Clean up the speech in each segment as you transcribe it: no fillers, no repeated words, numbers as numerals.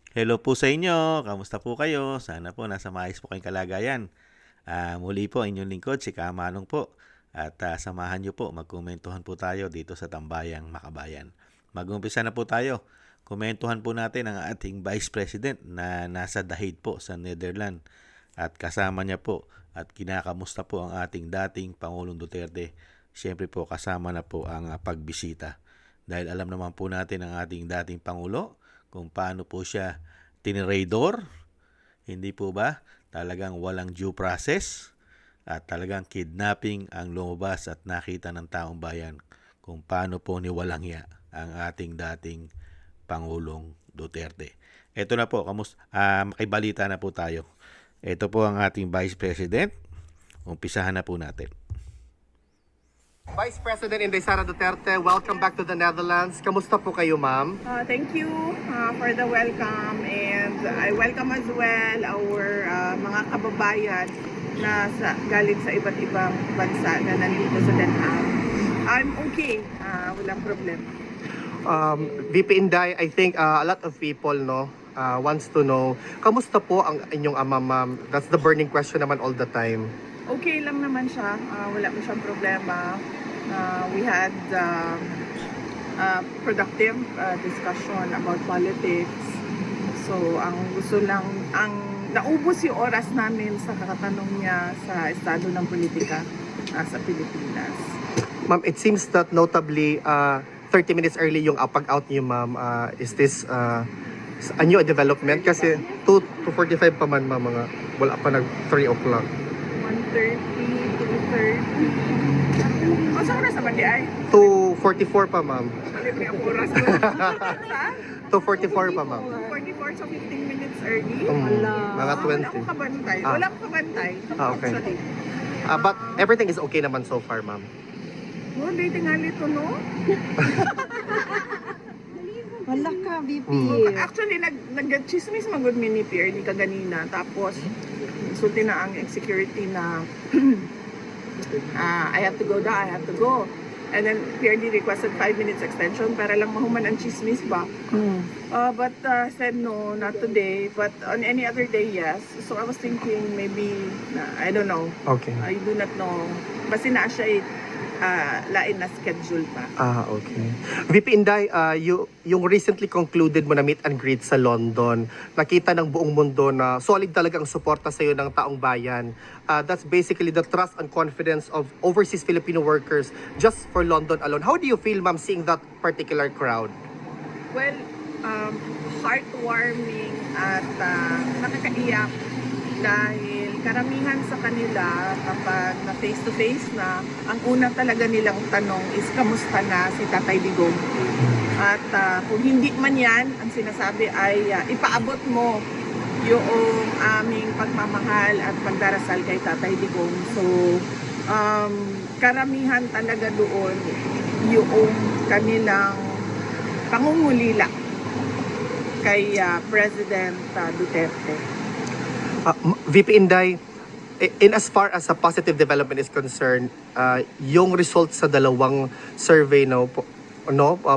Hello po sa inyo, kamusta po kayo? Sana po nasa maayos po kayong kalagayan. Muli po inyong lingkod si Kamanong po. At samahan niyo po, magkomentuhan po tayo dito sa Tambayang Makabayan. Mag-umpisa na po tayo. Komentuhan po natin ang ating Vice President na nasa The Hague po sa Netherlands. At kasama niya po at kinakamusta po ang ating dating Pangulong Duterte. Siyempre po kasama na po ang pagbisita. Dahil alam naman po natin ang ating dating Pangulo kung paano po siya tinirador, hindi po ba? Talagang walang due process at talagang kidnapping ang lumabas at nakita ng taong bayan kung paano po niwalang hiya ang ating dating Pangulong Duterte. Ito na po, makibalita na po tayo. Ito po ang ating Vice President. Umpisahan na po natin. Vice President Inday Sara Duterte, welcome back to the Netherlands. Kamusta po kayo, ma'am? Thank you for the welcome, and I welcome as well our mga kababayan na galing sa iba't ibang bansa na nandito sa Den Haag. I'm okay, walang problema. VP Inday, I think a lot of people wants to know, kamusta po ang inyong ama, ma'am? That's the burning question naman all the time. Okay lang naman siya, wala po siyang problema. We had productive discussion about politics. So, ang gusto lang, naubos yung oras namin sa kakatanong niya sa estado ng politika sa Pilipinas. Ma'am, it seems that notably 30 minutes early yung pag-out niyo, ma'am. Is this a new development? Kasi 2:45 pa man, ma'am, wala pa nag 3 o'clock. 1:30, 2:30. O, sa oras naman di ay? 2:44 pa, ma'am. Malibre ang oras mo. 2:44 pa, ma'am. 2:44, so 15 minutes early. Mga 20. Wala akong kabantay. Wala akong kabantay. Okay. Actually. But everything is okay naman so far, ma'am. Oh, di tingali to, no? Wala ka, VP. Actually, nag-chismis magod mini Pierre ni kaganina. Tapos, sulti na ang security na I have to go daw, I have to go. And then PRD requested 5 minutes extension para lang mahuman ang chismis ba. But said no, not today. But on any other day, yes. So I was thinking maybe, I don't know. Okay. I do not know. Basta na siya lain na schedule pa. Okay. VP Inday, yung recently concluded mo na meet and greet sa London, nakita ng buong mundo na solid talaga ang suporta sa iyo ng taong bayan. That's basically the trust and confidence of overseas Filipino workers just for London alone. How do you feel, ma'am, seeing that particular crowd? Well, heartwarming at nakakaiyak dahil karamihan sa kanila kapag na face to face na, ang una talaga nilang tanong is kamusta na si Tatay Digong. At kung hindi man yan, ang sinasabi ay ipaabot mo yung aming pagmamahal at pagdarasal kay Tatay Digong. So, karamihan talaga doon yung kanilang pangungulila kay President Duterte. VP Inday, in as far as a positive development is concerned, yung results sa dalawang survey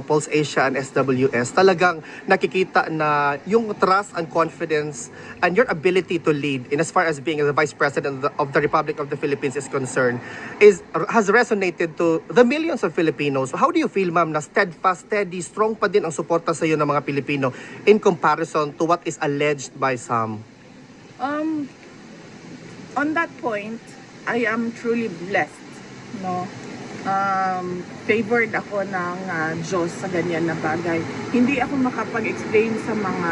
Pulse Asia and SWS, talagang nakikita na yung trust and confidence and your ability to lead in as far as being the Vice President of the Republic of the Philippines is concerned has resonated to the millions of Filipinos. How do you feel, ma'am, na steadfast, steady, strong pa din ang suporta sa iyo ng mga Pilipino in comparison to what is alleged by some? On that point, I am truly blessed, no? Favored ako ng Diyos sa ganyan na bagay. Hindi ako makapag-explain sa mga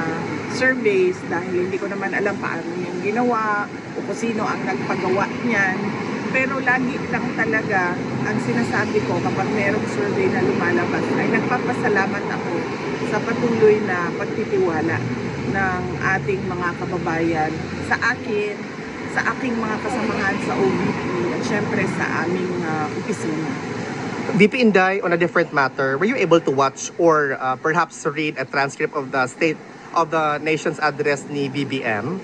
surveys dahil hindi ko naman alam paano yung ginawa o kung sino ang nagpagawa niyan. Pero lagi lang talaga ang sinasabi ko kapag merong survey na lumalabas ay nagpapasalamat ako sa patuloy na pagtitiwala ng ating mga kababayan sa akin, sa aking mga kasamahan sa OVP at syempre sa aming opisina. VP Inday, on a different matter, were you able to watch or perhaps read a transcript of the State of the Nation's address ni BBM?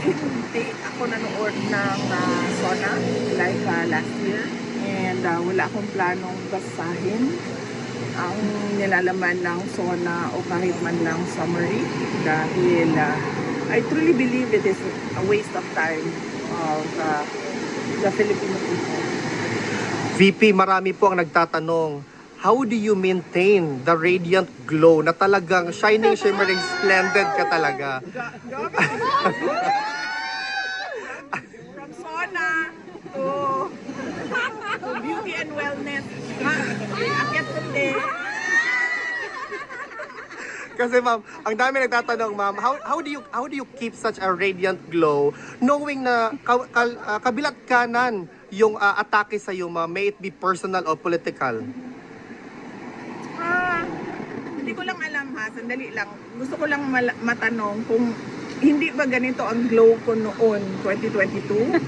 Hindi ako nanood ng SONA like last year and wala akong planong basahin. ang nilalaman ng SONA o kahit man lang summary dahil I truly believe it is a waste of time of the Filipino people. VP, marami po ang nagtatanong, how do you maintain the radiant glow na talagang shining, shimmering, splendid ka talaga? From SONA to beauty and wellness. Akit kundi. Kasi ma'am, ang dami nagtatanong ma'am, how do you keep such a radiant glow knowing na kabilat kanan yung atake sa iyo ma'am, may it be personal or political? Hindi ko lang alam ha, sandali lang. Gusto ko lang matanong kung hindi ba ganito ang glow ko noon, 2022?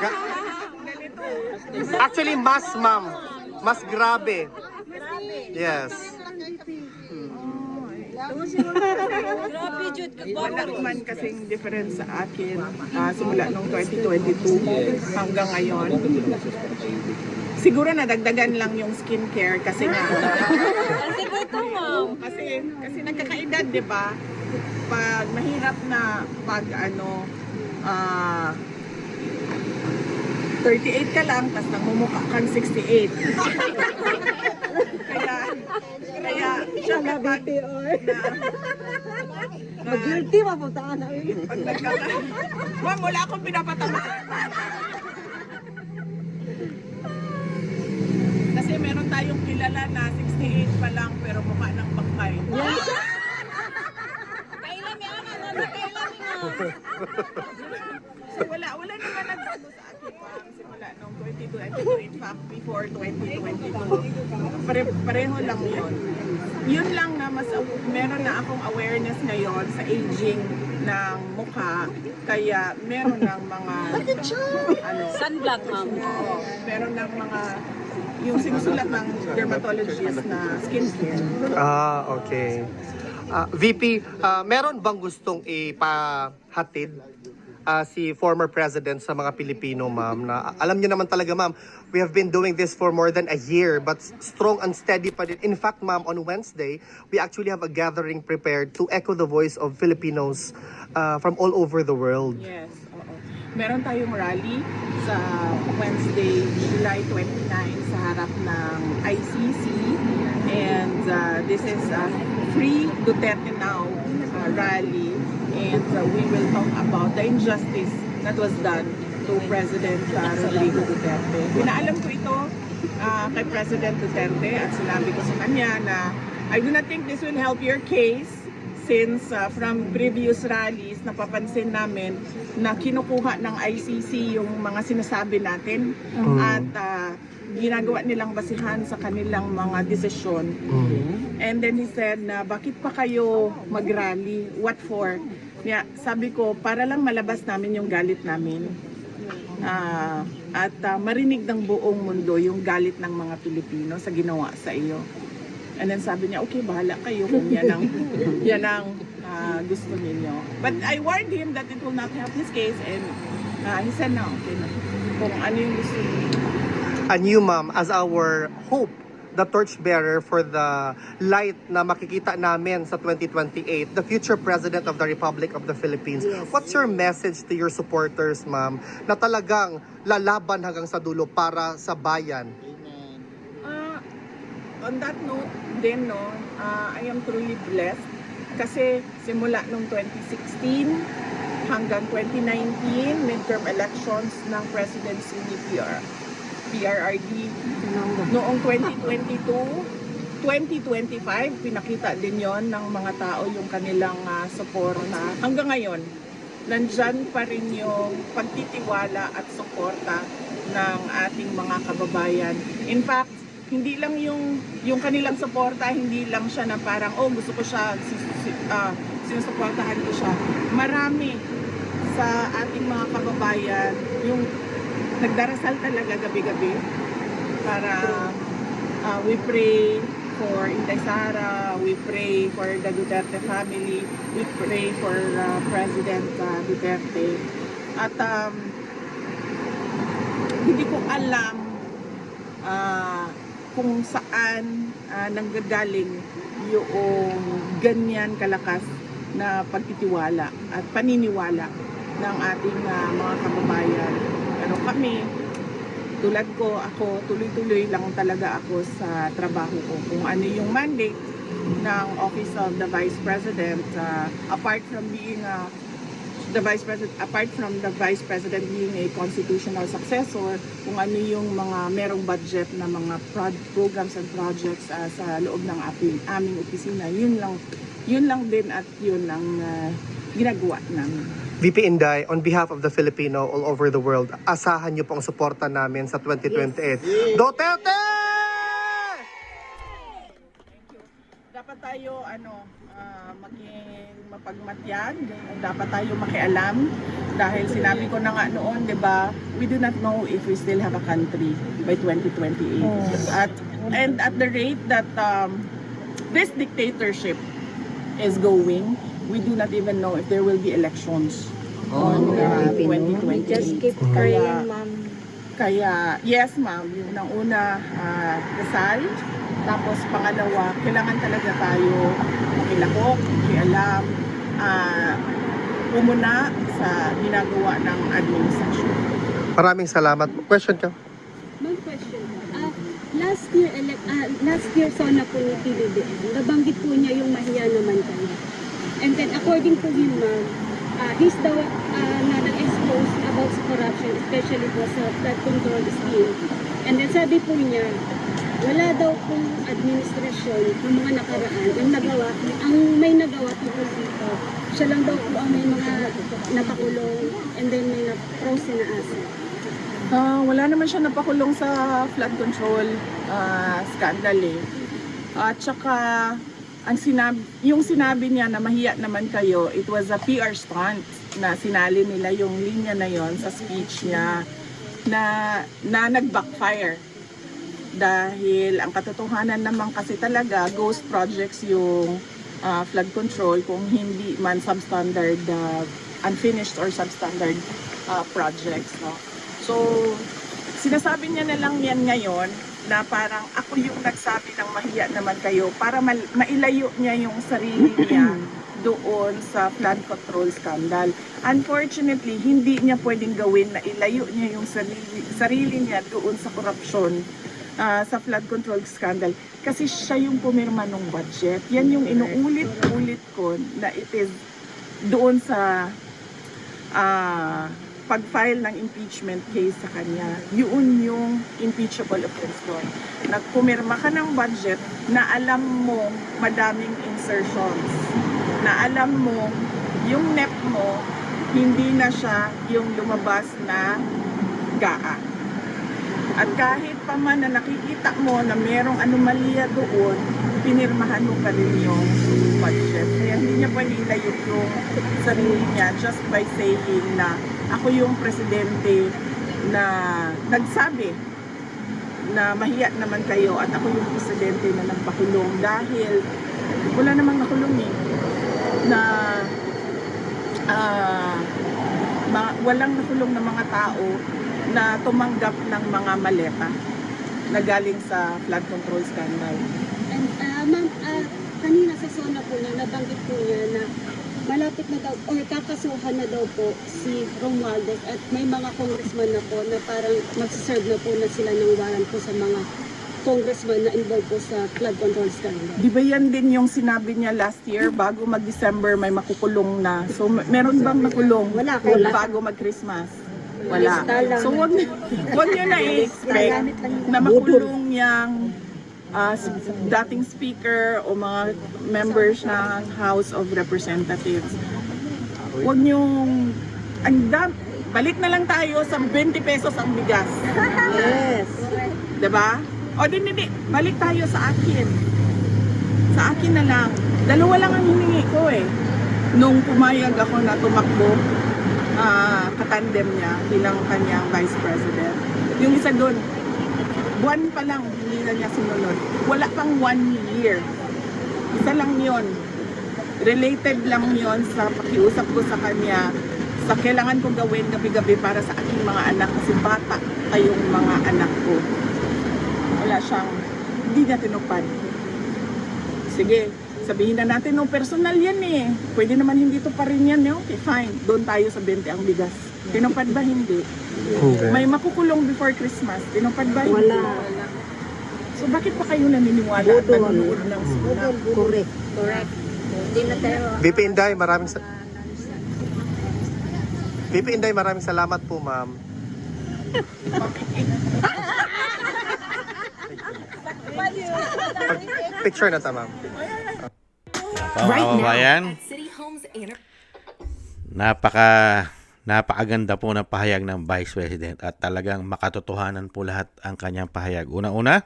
Ganito. Actually, mas ma'am, mas grabe. Yes. Grabe, Jude. Wala man kasing difference sa akin simula nung 2022 hanggang ngayon. Siguro nadagdagan lang yung skincare kasi nga. Kasi ba ito, ma'am? Kasi nagkakaedad, 'di ba? Pag mahirap na pag 38 ka lang, tapos namumukha kang 68. kaya siya kapag Mag-guilty, mapuntaan na. pag Ma'am, wala akong pinapatama. Kasi meron tayong kilala na 68 pa lang pero mukha ng bangkay. Kailan yan? Kailan yan? So wala naman nagbago sa akin ma'am simula nung 2022. In fact, before 2022. Pareho lang yun. Yun lang na meron na akong awareness ngayon sa aging ng mukha. Kaya meron ng mga Sunblock, ma'am. meron ng mga yung sinusulat ng dermatologist na skincare. Okay. VP, meron bang gustong ipahatid si former president sa mga Pilipino, ma'am? Na alam niyo naman talaga, ma'am, we have been doing this for more than a year, but strong and steady pa din. In fact, ma'am, on Wednesday, we actually have a gathering prepared to echo the voice of Filipinos from all over the world. Yes, oo. Meron tayong rally sa Wednesday, July 29 sa harap ng ICC. And this is a Free Duterte Now rally. And we will talk about the injustice that was done to President Rodrigo Duterte. Pinaalam ko ito kay President Duterte at sinabi ko sa kanya na I do not think this will help your case since from previous rallies napapansin namin na kinukuha ng ICC yung mga sinasabi natin at ginagawa nilang basihan sa kanilang mga desisyon. And then he said na bakit pa kayo mag-rally? What for? Sabi ko, para lang malabas namin yung galit namin. At marinig ng buong mundo yung galit ng mga Pilipino sa ginawa sa iyo. And then sabi niya, okay, bahala kayo kung yan ang gusto ninyo. But I warned him that it will not help his case and he said no, okay na. Kung ano yung gusto niyo. And you, ma'am, as our hope, the torchbearer for the light na makikita namin sa 2028, the future President of the Republic of the Philippines. Yes. What's your message to your supporters, ma'am, na talagang lalaban hanggang sa dulo para sa bayan? On that note din, I am truly blessed kasi simula nung 2016 hanggang 2019, midterm elections ng presidency ni PRRD. Noong 2022, 2025, pinakita din yon ng mga tao yung kanilang suporta. Hanggang ngayon, nandyan pa rin yung pagtitiwala at suporta ng ating mga kababayan. In fact, hindi lang yung kanilang suporta, hindi lang siya na parang, oh, gusto ko siya, sinusuportahan ko siya. Marami sa ating mga kababayan, yung nagdarasal talaga gabi-gabi para we pray for Inday Sara, we pray for the Duterte family, we pray for President Duterte. At hindi ko alam kung saan nanggagaling yung ganyan kalakas na pagtitiwala at paniniwala ng ating mga kababayan. Pero kami, tulad ko, ako, tuloy-tuloy lang talaga ako sa trabaho ko. Kung ano yung mandate ng Office of the Vice President, apart from the Vice President being a constitutional successor, kung ano yung mga merong budget na mga programs and projects sa loob ng aming opisina, yun lang din at yun lang ginagawa namin. VP Inday, on behalf of the Filipino all over the world, asahan niyo po ang suporta namin sa 2028. Duterte! Dapat tayo maging mapagmatyag, dapat tayo makialam dahil sinabi ko na nga noon, 'di ba? We do not know if we still have a country by 2028. And at the rate that this dictatorship is going, we do not even know if there will be elections on 2028. Just keep praying, ma'am. Kaya, yes ma'am, yung nang una, Rizal, tapos pangalawa, kailangan talaga tayo makilahok, makialam, umuna sa ginagawa ng administrasyon. Maraming salamat. Question ka? One question. Last year SONA po ni PBBM, nabanggit po niya yung mahiya naman kayo. And then according to him, ma'am, he's the na nag-expose about sa corruption, especially po sa flood control scheme. And then sabi po niya, wala daw pong administrasyon ng mga nakaraan ang may nagawa tungkol dito. Siya lang daw po ang may mga napakulong and then may na-froze na asset. Wala naman siya napakulong sa flood control scandal eh. At saka yung sinabi niya na mahiya naman kayo, it was a PR stunt na sinali nila yung linya na yon sa speech niya na nag-backfire. Dahil ang katotohanan naman kasi talaga, ghost projects yung flood control kung hindi man substandard, unfinished or substandard projects. No? So, sinasabi niya na lang yan ngayon na parang ako yung nagsabi ng mahiya naman kayo para mailayo niya yung sarili niya doon sa flood control scandal. Unfortunately, hindi niya pwedeng gawin na ilayo niya yung sarili niya doon sa korupsyon sa flood control scandal kasi siya yung pumirma ng budget. Yan yung inuulit-ulit ko na it is doon sa pag-file ng impeachment case sa kanya. Yun yung impeachable offense doon. Nagpumirma ka ng budget na alam mo madaming insertions. Na alam mo yung NEP mo hindi na siya yung lumabas na GAA. At kahit pa man na nakikita mo na merong anomalya doon, pinirmahan mo pa rin yung budget. Kaya hindi niya pwede ilayo yung sarili niya just by saying na ako yung presidente na nagsabi na mahiya naman kayo at ako yung presidente na nagpakulong dahil wala namang nakulong eh. Na walang nakulong na mga tao na tumanggap ng mga maleta na galing sa flood control scandal. And ma'am, kanina sa SONA po niya, nabanggit po niya na malapit na daw, or kakasuhan na daw po si Romualdez at may mga congressman na po na parang magsiserve na po na sila ng warrant po sa mga congressman na involved po sa flood control scandal. Di ba yan din yung sinabi niya last year, bago mag-December may makukulong na. So meron bang nakulong Wala. bago mag-Christmas? Wala. So wag niyo na i-expect na makulong yung dating speaker o mga members ng House of Representatives. Huwag niyong balik na lang tayo sa 20 pesos ang bigas. Yes. 'Di ba? O hindi, balik tayo sa akin. Sa akin na lang. Dalawa lang ang hiningi ko eh. Nung pumayag ako na tumakbo, katandem niya bilang kanyang vice president. Yung isa doon, buwan pa lang, hindi na niya sinunod. Wala pang 1 year. Isa lang yon. Related lang yon sa pakiusap ko sa kanya sa kailangan kong gawin gabi-gabi para sa aking mga anak kasi bata kayong mga anak ko. Wala siyang hindi niya tinupad. Sige, sabihin na natin, no, personal yan eh. Pwede naman hindi to pa rin yan. Eh. Okay, fine. Doon tayo sa 20 ang bigas. Tinupad ba? Hindi. Okay. May makukulong before Christmas. Tinupad ba? Hindi. Wala. So bakit pa kayo naniniwala at nanonood ng suna? Correct. Correct. Hindi na tayo. VP Inday, VP Inday, maraming salamat po, ma'am. Picture na ta, ma'am. Mga kababayan, napakaganda po ng pahayag ng Vice President at talagang makatotohanan po lahat ang kanyang pahayag. Una-una,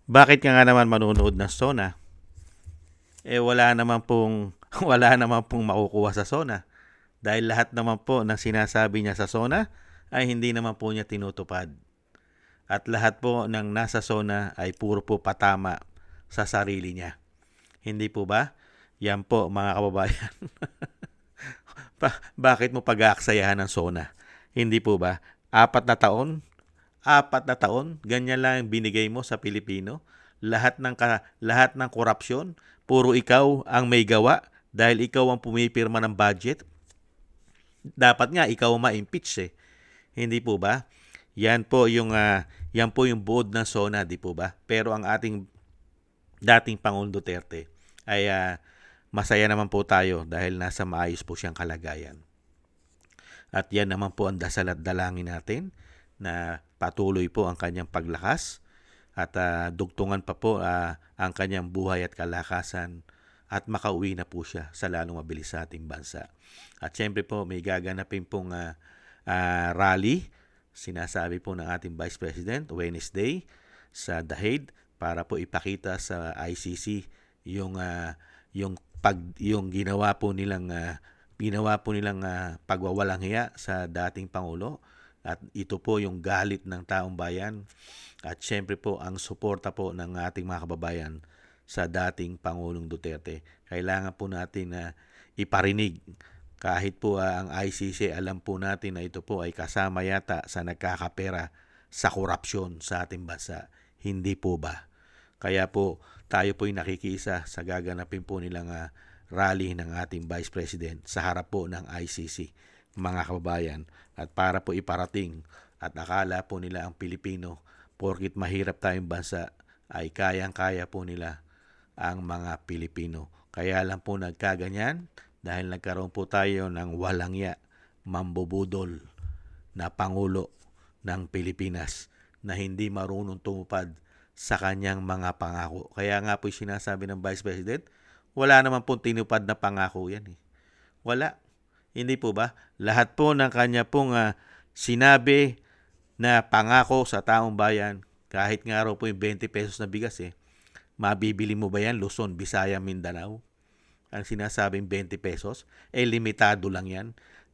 bakit ka nga naman manunood ng SONA? Wala naman pong makukuha sa SONA. Dahil lahat naman po ng sinasabi niya sa SONA ay hindi naman po niya tinutupad. At lahat po ng nasa SONA ay puro po patama sa sarili niya. Hindi po ba? Yan po mga kababayan. Bakit mo pag-aaksayahan ng SONA? Hindi po ba? 4 na taon, ganyan lang ang binigay mo sa Pilipino. Lahat ng korupsyon, puro ikaw ang may gawa dahil ikaw ang pumipirma ng budget. Dapat nga ikaw ma-impeach eh. Hindi po ba? Yan po yung buod ng SONA, di po ba? Pero ang ating dating Pangulong Duterte ay masaya naman po tayo dahil nasa maayos po siyang kalagayan. At yan naman po ang dasal at dalangin natin na patuloy po ang kanyang paglakas at dugtungan pa po ang kanyang buhay at kalakasan at makauwi na po siya sa lalong mabilis sa ating bansa. At syempre po may gaganapin pong rally, sinasabi po ng ating Vice President, Wednesday sa The Hague para po ipakita sa ICC yung ginawa po nilang pagwawalang hiya sa dating Pangulo. At ito po yung galit ng taong bayan at syempre po ang suporta po ng ating mga kababayan sa dating Pangulong Duterte. Kailangan po natin iparinig kahit po ang ICC, alam po natin na ito po ay kasama yata sa nagkakapera sa korupsyon sa ating bansa. Hindi po ba? Kaya po tayo po ay nakikiisa sa gaganapin po nilang rally ng ating Vice President sa harap po ng ICC, mga kababayan, at para po iparating at akala po nila ang Pilipino porkit mahirap tayong bansa ay kayang-kaya po nila ang mga Pilipino. Kaya lang po nagkaganyan dahil nagkaroon po tayo ng walangya, mambubudol na Pangulo ng Pilipinas na hindi marunong tumupad sa kanyang mga pangako. Kaya nga po sinasabi ng Vice President, wala naman po tinupad na pangako yan eh. Wala. Hindi po ba? Lahat po ng kanya pong sinabi na pangako sa taong bayan, kahit nga raw po yung 20 pesos na bigas eh, mabibili mo ba yan Luzon, Visayas, Mindanao? Ang sinasabing 20 pesos, limitado lang yan.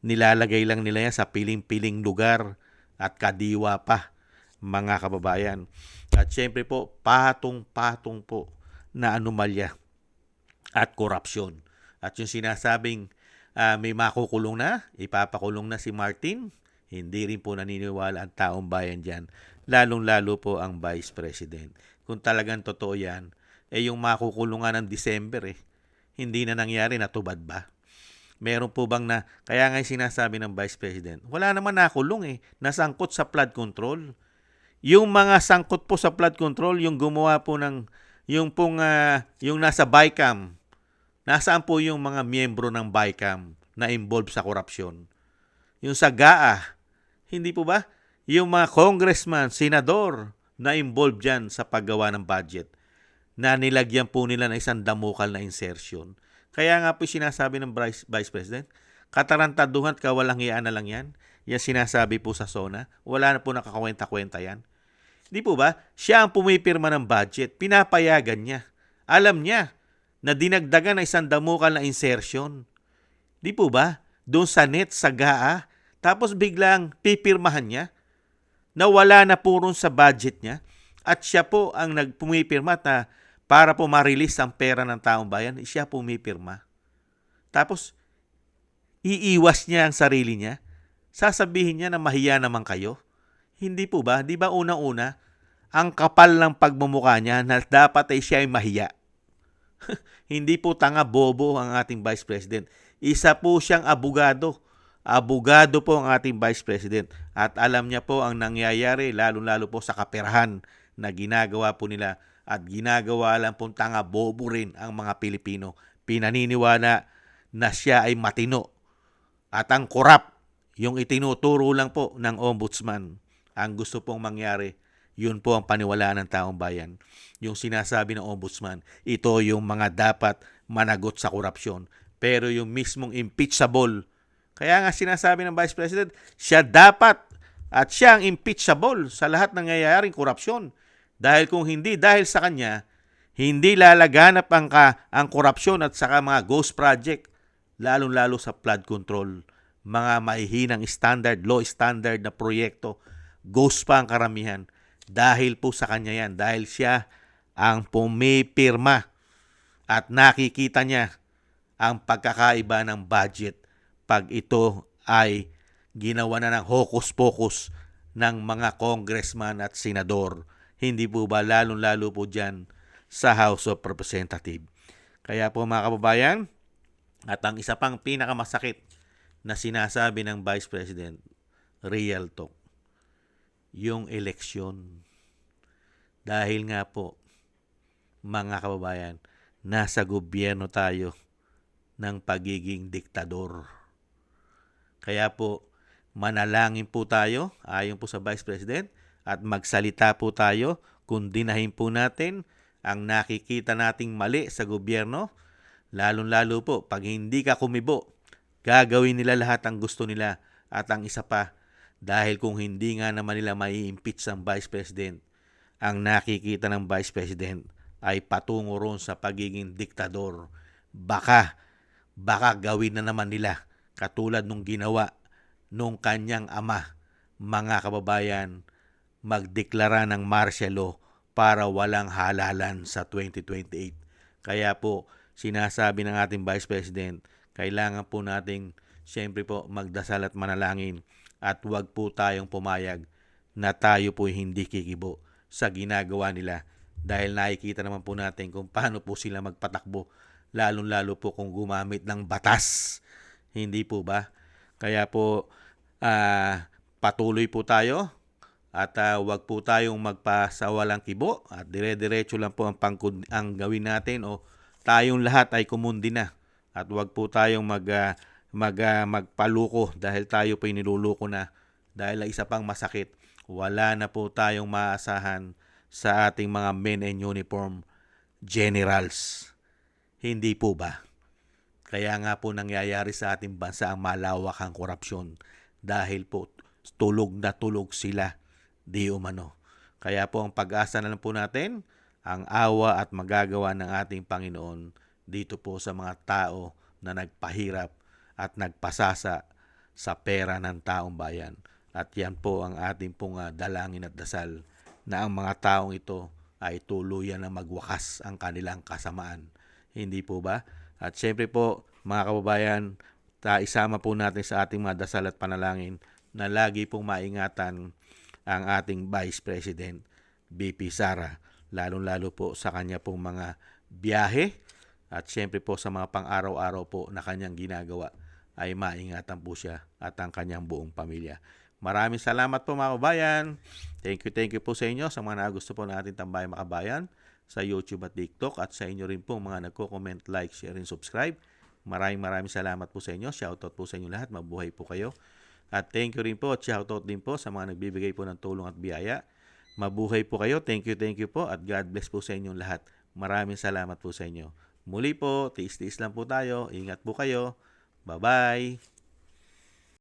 Nilalagay lang nila yan sa piling-piling lugar at kadiwa pa, mga kababayan. At syempre po, patong-patong po na anomalya at korupsyon. At yung sinasabing may makukulong na, ipapakulong na si Martin, hindi rin po naniniwala ang taong bayan dyan, lalong-lalo po ang Vice President. Kung talagang totoo yan, yung makukulungan ng December hindi na nangyari, natubad ba? Meron po bang kaya nga sinasabi ng Vice President, wala naman nakulong nasangkot sa flood control. Yung mga sangkot po sa flood control, yung gumawa po yung nasa BICAM, nasaan po yung mga miyembro ng BICAM na involved sa korupsyon? Yung sa GAA, hindi po ba? Yung mga congressman, senador na involved dyan sa paggawa ng budget na nilagyan po nila ng isang damukal na insertion. Kaya nga po sinasabi ng Vice President, katarantaduhan at kawalanghiyaan na lang yan. Yan sinasabi po sa SONA. Wala na po nakakakwenta-kwenta yan. Di po ba? Siya ang pumipirma ng budget. Pinapayagan niya. Alam niya na dinagdagan na isang damukal na insertion. Di po ba? Doon sa net, sa GAA. Tapos biglang pipirmahan niya na wala na po ron sa budget niya. At siya po ang nagpumipirma na para po ma-release ang pera ng taong bayan, siya pumipirma. Tapos, iiwas niya ang sarili niya. Sasabihin niya na mahiya naman kayo. Hindi po ba? Di ba unang-una, ang kapal ng pagmumukha niya na dapat ay siya ay mahiya. Hindi po tanga bobo ang ating Vice President. Isa po siyang abogado. Abogado po ang ating Vice President. At alam niya po ang nangyayari, lalo-lalo po sa kaperahan na ginagawa po nila. At ginagawa lang po tanga bobo rin ang mga Pilipino. Pinaniniwala na siya ay matino. At ang korap, yung itinuturo lang po ng ombudsman. Ang gusto pong mangyari, yun po ang paniwalaan ng taong bayan. Yung sinasabi ng ombudsman, ito yung mga dapat managot sa korupsyon. Pero yung mismong impeachable, kaya nga sinasabi ng Vice President, siya dapat at siya ang impeachable sa lahat ng nangyayaring korupsyon. Dahil kung hindi dahil sa kanya, hindi lalaganap ang korupsyon at saka mga ghost project, lalong-lalo sa flood control, mga maihinang standard, low standard na proyekto, ghost pa ang karamihan. Dahil po sa kanya yan, dahil siya ang pumipirma at nakikita niya ang pagkakaiba ng budget pag ito ay ginawa na ng hocus-pocus ng mga congressman at senador. Hindi po ba lalong-lalo po dyan sa House of Representatives. Kaya po mga kababayan, at ang isa pang pinakamasakit na sinasabi ng Vice President, real talk, yung eleksyon. Dahil nga po, mga kababayan, nasa gobyerno tayo ng pagiging diktador. Kaya po, manalangin po tayo, ayon po sa Vice President, at magsalita po tayo, kundinahin po natin ang nakikita nating mali sa gobyerno, lalong-lalo po, pag hindi ka kumibo, gagawin nila lahat ang gusto nila. At ang isa pa, dahil kung hindi nga naman nila mai-impeach ang Vice President, ang nakikita ng Vice President ay patungo ron sa pagiging diktador. Baka gawin na naman nila katulad nung ginawa nung kanyang ama, mga kababayan, magdeklara ng martial law para walang halalan sa 2028. Kaya po, sinasabi ng ating Vice President, kailangan po nating siyempre po magdasal at manalangin at huwag po tayong pumayag na tayo po hindi kikibo sa ginagawa nila dahil nakikita naman po natin kung paano po sila magpatakbo, lalong-lalo po kung gumamit ng batas. Hindi po ba? Kaya po patuloy po tayo at huwag po tayong magpasawalang kibo at dire-diretso lang po ang gawin natin o tayong lahat ay kumundi na at huwag po tayong magpaluko dahil tayo po niluluko na dahil isa pang masakit, wala na po tayong maasahan sa ating mga men in uniform generals. Hindi po ba? Kaya nga po nangyayari sa ating bansa ang malawakang korupsyon dahil po tulog na tulog sila di umano. Kaya po ang pag-asa na lang po natin, ang awa at magagawa ng ating Panginoon dito po sa mga tao na nagpahirap at nagpasasa sa pera ng taong bayan. At yan po ang ating pong dalangin at dasal na ang mga taong ito ay tuluyan na magwakas ang kanilang kasamaan. Hindi po ba? At syempre po, mga kababayan, isama po natin sa ating mga dasal at panalangin na lagi pong maingatan ang ating Vice President, BP Sara, lalong-lalo po sa kanya pong mga biyahe at syempre po sa mga pang-araw-araw po na kanyang ginagawa ay maingatan po siya at ang kanyang buong pamilya. Maraming salamat po mga kababayan. Thank you po sa inyo sa mga nagusto po ng ating Tambayang Makabayan sa YouTube at TikTok at sa inyo rin po mga nagko-comment, like, share, and subscribe. Maraming salamat po sa inyo. Shoutout po sa inyo lahat. Mabuhay po kayo. At thank you rin po at shoutout din po sa mga nagbibigay po ng tulong at biyaya. Mabuhay po kayo. Thank you po at God bless po sa inyong lahat. Maraming salamat po sa inyo. Muli po, tiis-tiis lang po tayo. Ingat po kayo. Bye-bye.